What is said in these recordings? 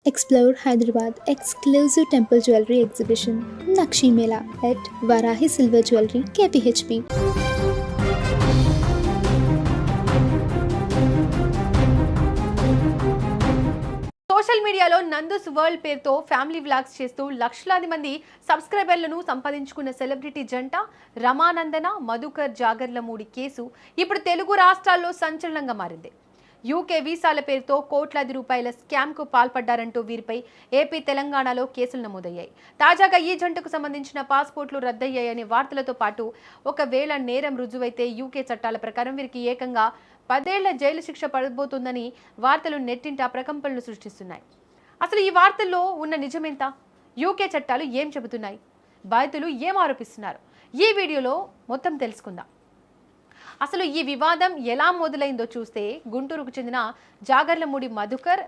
Explore Hyderabad exclusive temple jewelry exhibition Nakshi Mela at Varahi Silver Jewelry KPHP. Social మీడియాలో Nandu's world పేరుతో family vlogs చేస్తూ లక్షలాది మంది సబ్స్క్రైబర్లను సంపాదించుకున్న సెలబ్రిటీ జంట రమానందన మధుకర్ జాగర్లమూడి కేసు ఇప్పుడు తెలుగు రాష్ట్రాల్లో సంచలనంగా మారింది. యూకే వీసాల పేరుతో కోట్లాది రూపాయల స్కామ్కు పాల్పడ్డారంటూ వీరిపై ఏపీ తెలంగాణలో కేసులు నమోదయ్యాయి. తాజాగా ఈ జంటకు సంబంధించిన పాస్పోర్ట్లు రద్దయ్యాయనే వార్తలతో పాటు ఒకవేళ నేరం రుజువైతే యూకే చట్టాల ప్రకారం వీరికి ఏకంగా 10 ఏళ్ల జైలు శిక్ష పడబోతుందని వార్తలు నెట్టింట ప్రకంపనలు సృష్టిస్తున్నాయి. అసలు ఈ వార్తల్లో ఉన్న నిజమెంత? యూకే చట్టాలు ఏం చెబుతున్నాయి? బాధితులు ఏం ఆరోపిస్తున్నారు? ఈ వీడియోలో మొత్తం తెలుసుకుందాం. అసలు ఈ వివాదం ఎలా మొదలైందో చూస్తే గుంటూరుకు చెందిన జాగర్లమూడి మధుకర్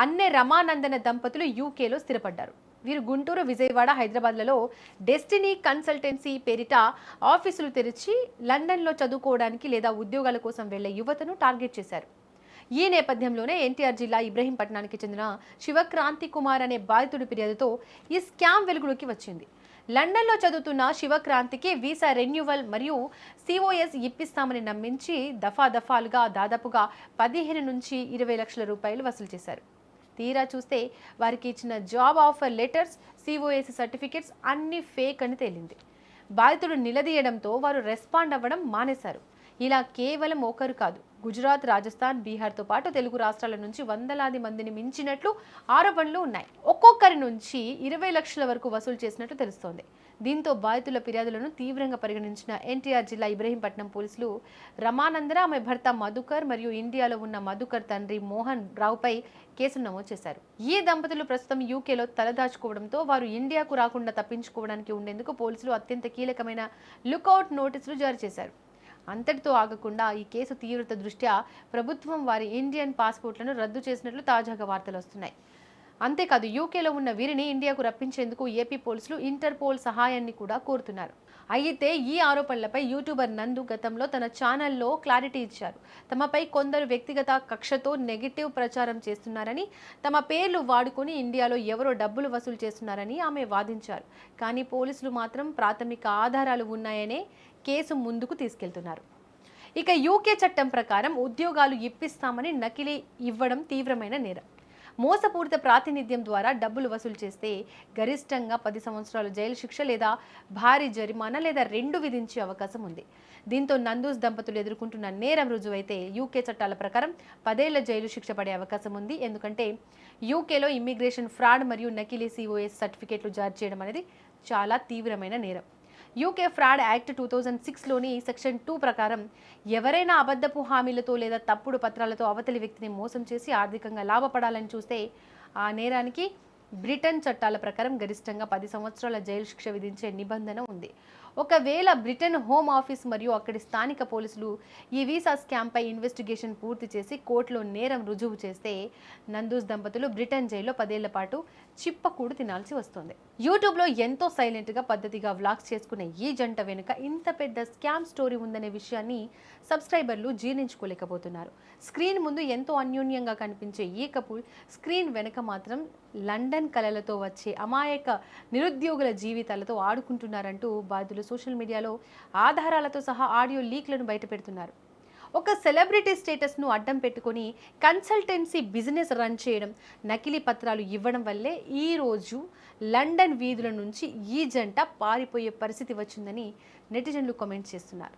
అన్నే రమానందన దంపతులు యూకేలో స్థిరపడ్డారు. వీరు గుంటూరు, విజయవాడ, హైదరాబాద్లలో డెస్టినీ కన్సల్టెన్సీ పేరిట ఆఫీసులు తెరిచి లండన్లో చదువుకోవడానికి లేదా ఉద్యోగాల కోసం వెళ్లే యువతను టార్గెట్ చేశారు. ఈ నేపథ్యంలోనే ఎన్టీఆర్ జిల్లా ఇబ్రహీంపట్నానికి చెందిన శివక్రాంతి కుమార్ అనే బాధితుడి ఫిర్యాదుతో ఈ స్కామ్ వెలుగులోకి వచ్చింది. లండన్లో చదువుతున్న శివక్రాంతికి వీసా రెన్యువల్ మరియు సిఓఎస్ ఇప్పిస్తామని నమ్మించి దఫాలుగా దాదాపుగా 15 నుంచి 20 లక్షల రూపాయలు వసూలు చేశారు. తీరా చూస్తే వారికి ఇచ్చిన job offer letters, cos certificates అన్ని ఫేక్ అని తేలింది. బాధితుడు నిలదీయడంతో వారు రెస్పాండ్ అవ్వడం మానేశారు. ఇలా కేవలం ఒకరు కాదు, గుజరాత్, రాజస్థాన్, బీహార్తో పాటు తెలుగు రాష్ట్రాల నుంచి వందలాది మందిని మించినట్లు ఆరోపణలు ఉన్నాయి. ఒక్కొక్కరి నుంచి 20 లక్షల వరకు వసూలు చేసినట్లు తెలుస్తోంది. దీంతో బాధితుల ఫిర్యాదులను తీవ్రంగా పరిగణించిన ఎన్టీఆర్ జిల్లా ఇబ్రహీంపట్నం పోలీసులు రమానందన, ఆమె భర్త మధుకర్ మరియు ఇండియాలో ఉన్న మధుకర్ తండ్రి మోహన్ రావుపై కేసులు నమోదు చేశారు. ఈ దంపతులు ప్రస్తుతం యూకేలో తలదాచుకోవడంతో వారు ఇండియాకు రాకుండా తప్పించుకోవడానికి ఉండేందుకు పోలీసులు అత్యంత కీలకమైన లుకౌట్ నోటీసులు జారీ చేశారు. అంతటితో ఆగకుండా ఈ కేసు తీవ్రత దృష్ట్యా ప్రభుత్వం వారి ఇండియన్ పాస్పోర్ట్లను రద్దు చేసినట్లు తాజాగా వార్తలు వస్తున్నాయి. అంతేకాదు యూకేలో ఉన్న వీరిని ఇండియాకు రప్పించేందుకు ఏపీ పోలీసులు ఇంటర్పోల్ సహాయాన్ని కూడా కోరుతున్నారు. అయితే ఈ ఆరోపణలపై యూట్యూబర్ నందు గతంలో తన ఛానల్లో క్లారిటీ ఇచ్చారు. తమపై కొందరు వ్యక్తిగత కక్షతో నెగిటివ్ ప్రచారం చేస్తున్నారని, తమ పేర్లు వాడుకొని ఇండియాలో ఎవరో డబ్బులు వసూలు చేస్తున్నారని ఆమె వాదించారు. కానీ పోలీసులు మాత్రం ప్రాథమిక ఆధారాలు ఉన్నాయనే కేసు ముందుకు తీసుకెళ్తున్నారు. ఇక యూకే చట్టం ప్రకారం ఉద్యోగాలు ఇప్పిస్తామని నకిలీ ఇవ్వడం తీవ్రమైన నేరం. మోసపూరిత ప్రాతినిధ్యం ద్వారా డబ్బులు వసూలు చేస్తే గరిష్టంగా 10 సంవత్సరాలు జైలు శిక్ష లేదా భారీ జరిమానా లేదా 2 విధించే అవకాశం ఉంది. దీంతో నందూస్ దంపతులు ఎదుర్కొంటున్న నేరం రుజువైతే యూకే చట్టాల ప్రకారం 10 ఏళ్ల జైలు శిక్ష పడే అవకాశం ఉంది. ఎందుకంటే యూకేలో ఇమ్మిగ్రేషన్ ఫ్రాడ్ మరియు నకిలీ సిఓఎస్ సర్టిఫికేట్లు జారీ చేయడం అనేది చాలా తీవ్రమైన నేరం. యూకే ఫ్రాడ్ యాక్ట్ 2006లోని సెక్షన్ 2 ప్రకారం ఎవరైనా అబద్ధపు హామీలతో లేదా తప్పుడు పత్రాలతో అవతలి వ్యక్తిని మోసం చేసి ఆర్థికంగా లాభపడాలని చూస్తే ఆ నేరానికి బ్రిటన్ చట్టాల ప్రకారం గరిష్టంగా 10 సంవత్సరాల జైలు శిక్ష విధించే నిబంధన ఉంది. ఒకవేళ బ్రిటన్ హోమ్ ఆఫీస్ మరియు అక్కడి స్థానిక పోలీసులు ఈ వీసా స్కామ్పై ఇన్వెస్టిగేషన్ పూర్తి చేసి కోర్టులో నేరం రుజువు చేస్తే నందూస్ దంపతులు బ్రిటన్ జైల్లో 10 ఏళ్ల పాటు చిప్పకూడు తినాల్సి వస్తుంది. యూట్యూబ్లో ఎంతో సైలెంట్గా పద్ధతిగా వ్లాగ్స్ చేసుకునే ఈ జంట వెనుక ఇంత పెద్ద స్కామ్ స్టోరీ ఉందనే విషయాన్ని సబ్స్క్రైబర్లు జీర్ణించుకోలేకపోతున్నారు. స్క్రీన్ ముందు ఎంతో అన్యోన్యంగా కనిపించే ఈ కపుల్ స్క్రీన్ వెనుక మాత్రం లండన్ కలలతో వచ్చే అమాయక నిరుద్యోగుల జీవితాలతో ఆడుకుంటున్నారంటూ బాధితులు సోషల్ మీడియాలో ఆధారాలతో సహా ఆడియో లీక్లను బయటపెడుతున్నారు. ఒక సెలబ్రిటీ స్టేటస్ను అడ్డం పెట్టుకొని కన్సల్టెన్సీ బిజినెస్ రన్ చేయడం, నకిలీ పత్రాలు ఇవ్వడం వల్లే ఈరోజు లండన్ వీధుల నుంచి ఈ జంట పారిపోయే పరిస్థితి వచ్చిందని నెటిజన్లు కామెంట్ చేస్తున్నారు.